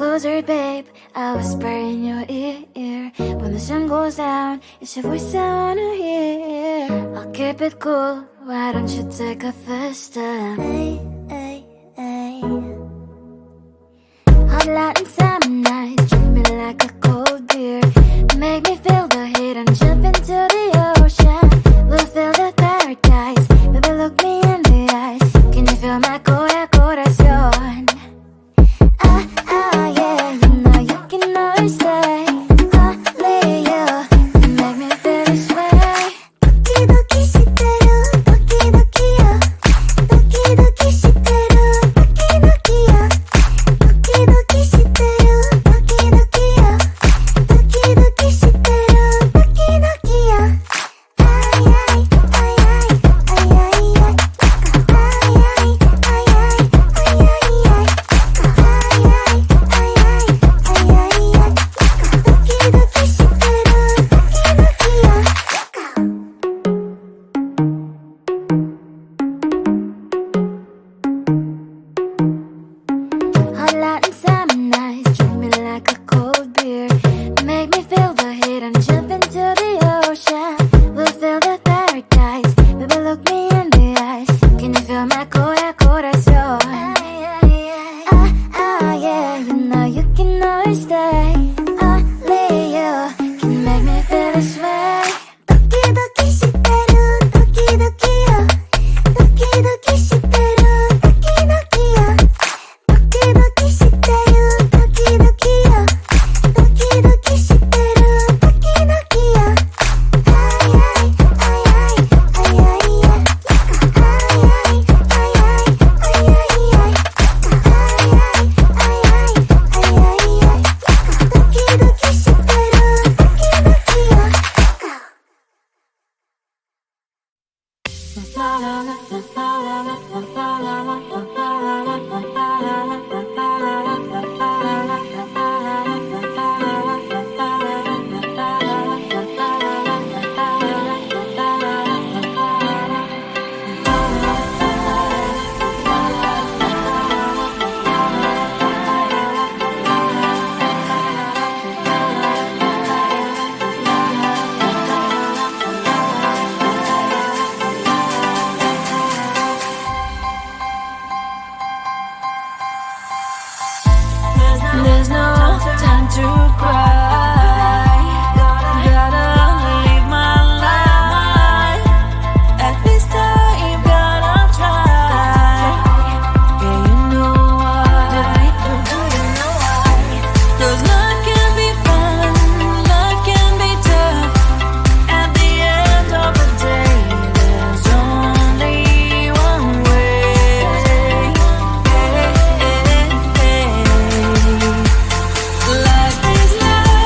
closer, babe. I'll whisper in your ear. When the sun goes down, it's your voice I wanna hear. I'll keep it cool, why don't you take a first step? Hey, hey, hey. Hot light and summer nights, treat me like a cold beer. Make me feel the heat and jump into the ocean. We'll feel the paradise, baby look me in the eyes. Can you feel my corazón? Yeah, you know you can always stay. Only you can make me feel this way. 도끼도끼 시대로 도끼도끼야. 도끼도끼 시대로 도끼도끼야. 도끼도끼 시대로 도끼도끼야. 도끼도끼 시대로 도끼도끼야. 아이아이 아이아이 아이아이 아이아이 아이아이 Hot light and summer nights, treat me like a cold beer. Make me feel the heat and jump into the ocean. We'll feel the paradise, baby look me in the eyes. Can you feel my corazón? Yeah, you know you can always stay. Only you can make me feel this way. 도끼도끼 시대로 도끼도끼야. 도끼도끼 시대로 도끼도끼야. 도끼도끼 시대로 도끼도끼야. 도끼도끼 시대로 도끼도끼야. 아이아이 아이아이 아이아이 아이아이 아이아이 아이아이 도끼도끼 시대로 도끼도끼야. There's no time to cry. Gotta live my life. At this time, gotta try. Yeah, you know why. Do you know why? 'Cause life can be fun, life can be tough. At the end of the day, there's only one way. Life is life.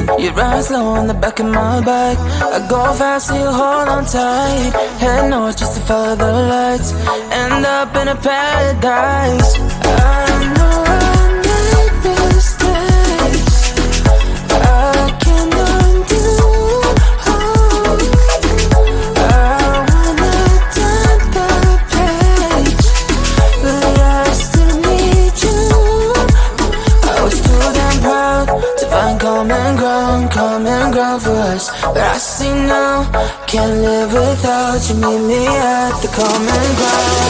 You ride slow on the back of my bike. I go fast so you hold on tight. Head north just to follow the lights. End up in a paradise. I know I made mistakes I can't undo. I wanna turn the page, but I still need you. I was too damn proud to find common ground for us. But I see now, can't live without you. Meet me at the common ground.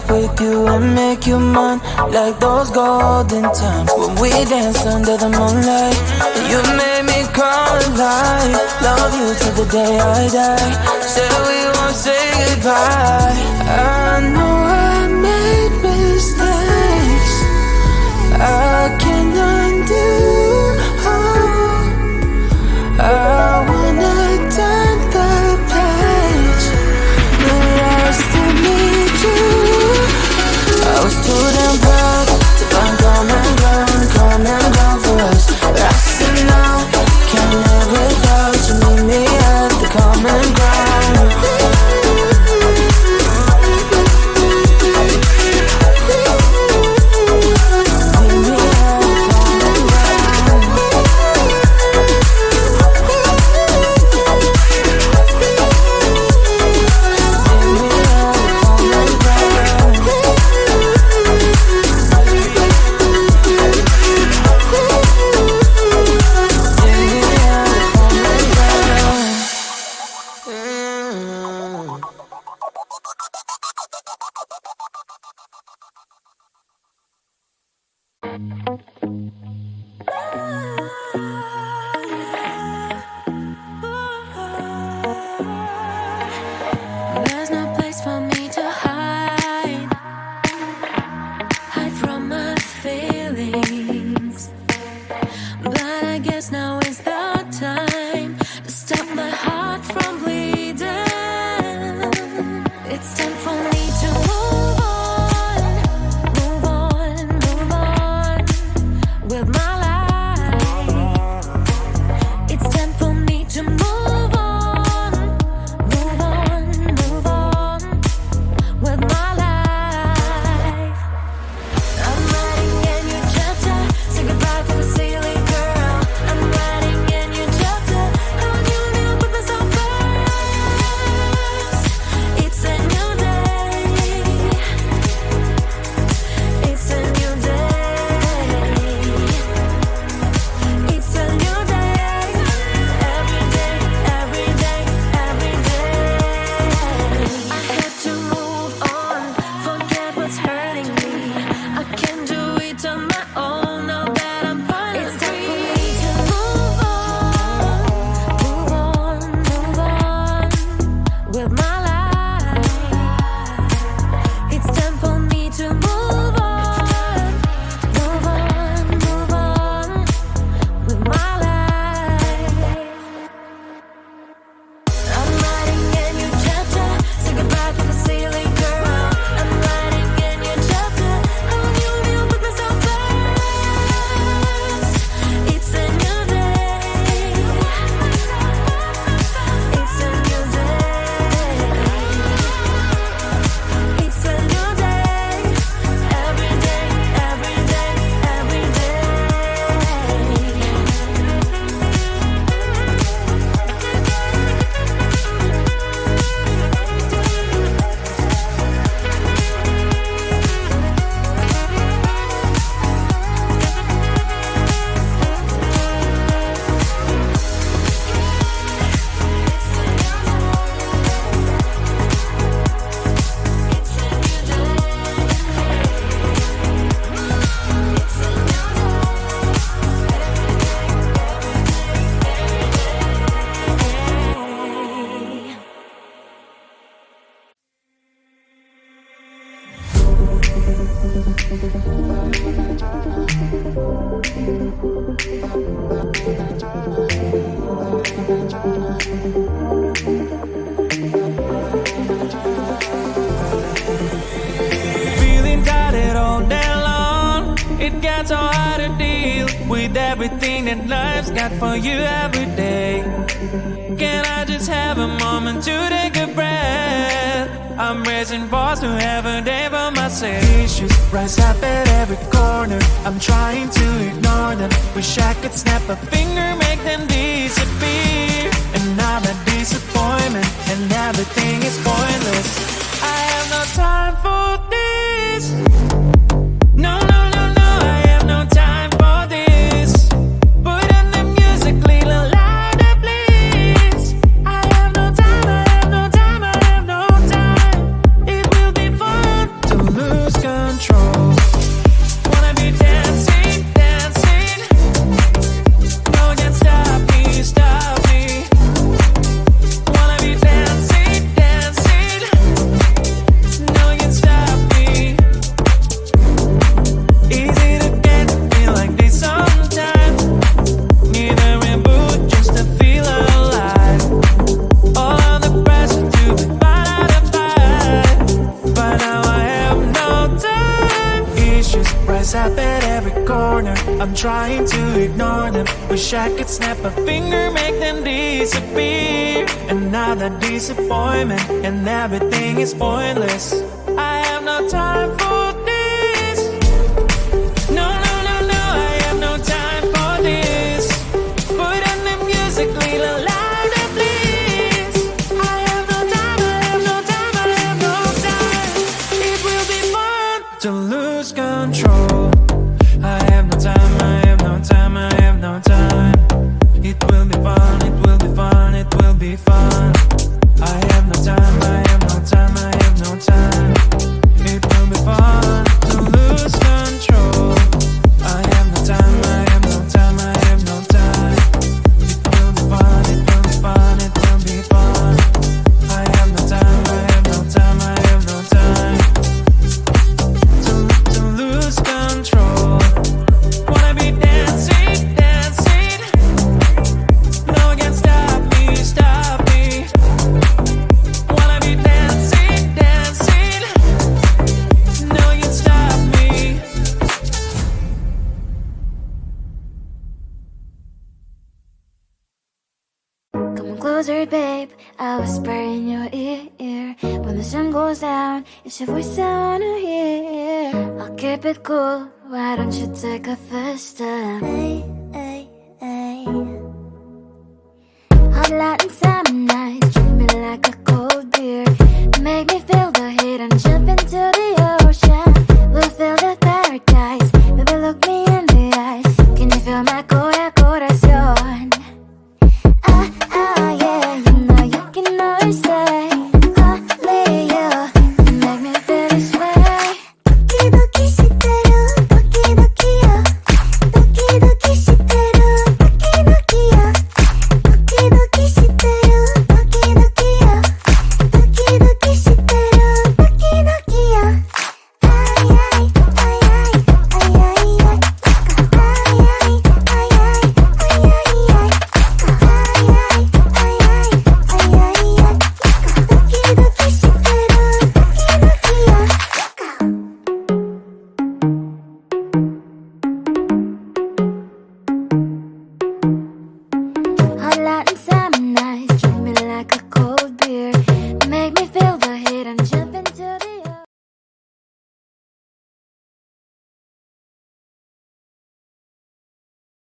With you and make you mine, like those golden times when we danced under the moonlight. You made me come alive. Love you till the day I die. Said we won't say goodbye. I know I made mistakes I can't undo. I wanna turn the page, but I still need you. I was too damn proud to find common ground for us. But I see now, can't live without you. Meet me at the common ground. There's no place for me to hide from my feelings. But I guess now is the time to stop my heart from bleeding. It's time for me to move on, move on, move on. need everything that life's got for you every day. Can I just have a moment to take a breath? I'm raising balls to have a day for myself. Issues rise up at every corner, I'm trying to ignore them. Wish I could snap a finger, make them disappear. And now that disappointment and everything is pointless. I have no time for this. No, no, no, no, I have no time for this. Put on the music, little louder, please. I have no time, I have no time, I have no time. It will be fun to lose control. Wanna be dancing, dancing. No one can stop me, stop me. Wanna be dancing, dancing. No one can stop me. Easy to get to feel like this sometimes. Need a reboot just to feel alive. All of the pressure to be part of fight. But now I have no time. Issues rise up at every corner, I'm trying to ignore them. Wish I could snap a finger, make them disappear. And now that disappointment and everything is pointless. I have no time for this. No, no, no, no, I have no time for this. Put on the music, little louder, please. I have no time, I have no time, I have no time. It will be fun to lose control. I have no time, I have no time, I have no time. It will be fun, it will be fun, it will be fun. I have no time, I have no time, I have no time. It will be fun to lose control. I have no time, I have no time, I have no time. It will be fun, it will be fun, it will be fun. I have no time, I have no time, I have no time. To lose control. Wanna be dancing, dancing. No one can stop me, stop me. Wanna be dancing, dancing. No one can stop me. Come on closer, babe, I'll whisper in your ear. When the sun goes down, it's your voice I wanna hear. I'll keep it cool, why don't you take a first step? Hey, hey, hey. Hot light inside.